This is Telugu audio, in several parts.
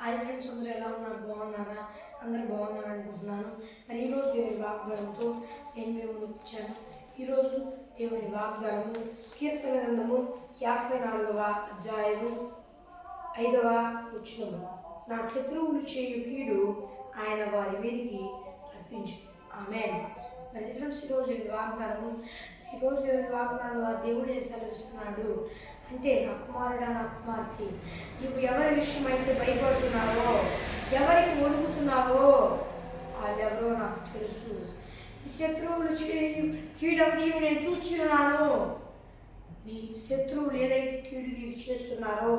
హాయ్ ఫ్రెండ్స్, అందరూ ఎలా ఉన్నారు? బాగున్నారా? అందరూ బాగున్నారు అనుకుంటున్నాను. మరి ఈరోజు దేవుని వాగ్దానంతో నేను మీ ముందుకు వచ్చాను. ఈరోజు దేవుని వాగ్దానము కీర్తన గ్రంథము 54వ అధ్యాయము 5వ వచనము. నా శత్రువులు చేయు కీడు ఆయన వారి మీదికి రప్పించు. ఆమేన్. మరి ఫ్రెండ్స్, ఈరోజు వాగ్దానము దేవుడే సెలవిస్తున్నాడు. అంటే నా కుమారుడా, నా కుమార్తె, నీవు ఎవరి విషయం అయితే భయపడుతున్నావో, ఎవరికి వణుకుతున్నావో వాళ్ళెవరో నాకు తెలుసు. ఈ శత్రువులు చేయు కీడంతయు నేను చూచి ఉన్నాను. నీ శత్రువులు ఏదైతే కీడు నీకు చేస్తున్నారో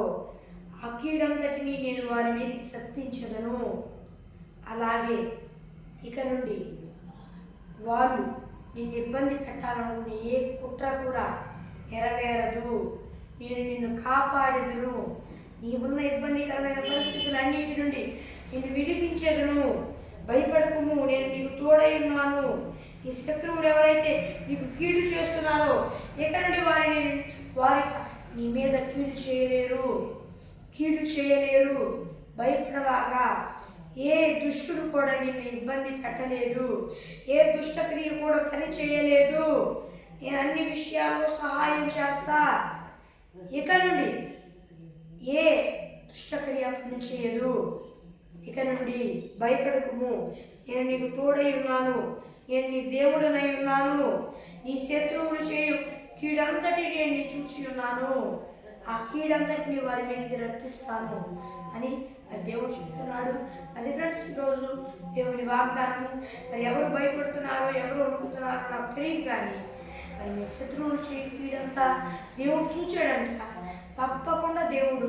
ఆ కీడంతటిని నేను వారి మీదకి రప్పించదను. అలాగే ఇక నుండి వాళ్ళు నిన్ను ఇబ్బంది పెట్టాలనుకునే ఏ కుట్ర కూడా నెరవేరదు. నేను నిన్ను కాపాడేదను. నీవున్న ఇబ్బందికరమైన పరిస్థితులన్నిటి నుండి నిన్ను విడిపించేదను. భయపడకుము, నేను నీకు తోడై ఉన్నాను. ఈ శత్రువులు ఎవరైతే నీకు కీడు చేస్తున్నారో ఇక నుండి వారి నీ మీద కీడు చేయలేరు. భయపడవాగా. ఏ దుష్టుడు కూడా నిన్ను ఇబ్బంది పెట్టలేదు. ఏ దుష్టక్రియ కూడా పని చేయలేదు. నేను అన్ని విషయాల్లో సహాయం చేస్తా. ఇక నుండి ఏ దుష్టక్రియ పని చేయదు. ఇక నుండి భయపడకుము, నేను నీకు తోడై ఉన్నాను. నేను నీ దేవుడనై ఉన్నాను. నీ శత్రువులు చేయు కీడంతటి నేను చూచి ఉన్నాను. ఆ కీడంతటిని వారి మీదకి రప్పిస్తాను అని దేవుడు చెప్తున్నాడు. అది ఫ్రెండ్స్, ఈరోజు దేవుని వాగ్దానం. మరి ఎవరు భయపడుతున్నారో, ఎవరు వణుకుతున్నారో నాకు తెలియదు, కానీ మరి మీ శత్రువులు చేయి కీడంతా దేవుడు చూచాడంట. తప్పకుండా దేవుడు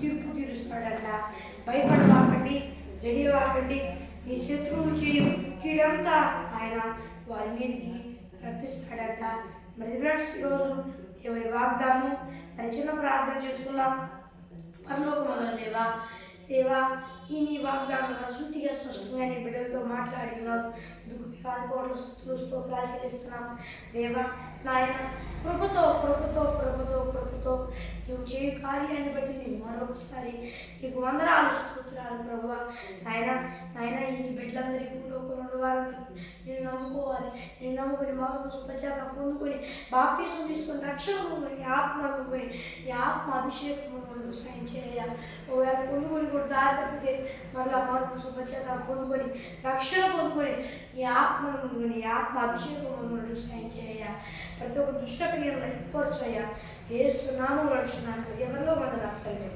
తీర్పు తీరుస్తాడంట. భయపడవాకండి, జడియవాకండి. మీ శత్రువులు చేయి కీడంతా ఆయన వారి మీదకి రప్పిస్తాడంట. మరి ఫ్రెండ్స్, ఈరోజు దేవుని వాగ్దానం. మరి చిన్న ప్రార్థన చేసుకుందాం. పరలోకమందున్న దేవా, ఈ నీ వాగ్దానం శుద్ధిగా స్పష్టంగా నీ బిడ్డలతో మాట్లాడినావు. దుఃఖ స్తోత్రాలు చెల్లిస్తున్నాం దేవా. నాయన, కృపతో నువ్వు చేయు కార్యాన్ని బట్టి నేను మరొకసారి నీకు వందనాలు స్తోత్రాలు ప్రభువా. నాయన ఈ బిడ్డలందరికీ భూలోకంలో వారందరూ నేను నమ్ముకోవాలి. నేను నమ్ముకొని మాకు పశ్చాత్తాపం పొందుకొని బాప్తిసం తీసుకొని రక్షణ పొందుకొని ఆత్మ పొందుకొని ఈ ఆత్మ అభిషేకం సాయం చేయాలి. ఒకవేళ పొందుకొని కూడా దారి తప్పితే మరలా మార్పు పశ్చాత్తాపం పొందుకొని రక్షణ పొందుకొని ఈ ఆత్మను పొందుకొని ఈ ఆత్మ అభిషేకం పొందుకొని సాయం చేయ. ప్రతి ఒక్క దుష్టక్రియలను ఏర్పరచయ్యా. యేసు నామములో రక్షణకు ఎవరిలో మొదలవుతాయి.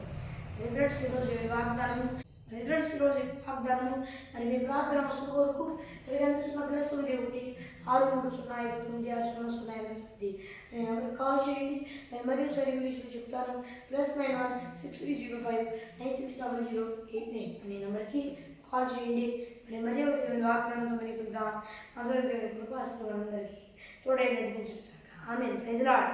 ఈరోజు వాగ్దానము. మరి మీ ప్రార్థన అవసరం కోరుకు +9 63059 నేను కాల్ చేయండి. నేను మరియు సార్ ఇంగ్లీష్లో చెప్తాను. +91 6305 960089 అనే నెంబర్కి కాల్ చేయండి. మరియు వాగ్దానంతో మనకి అందరూ కృపాస్తులందరికీ తోడై నడిపించారు. ఆమేన్. Praise lord.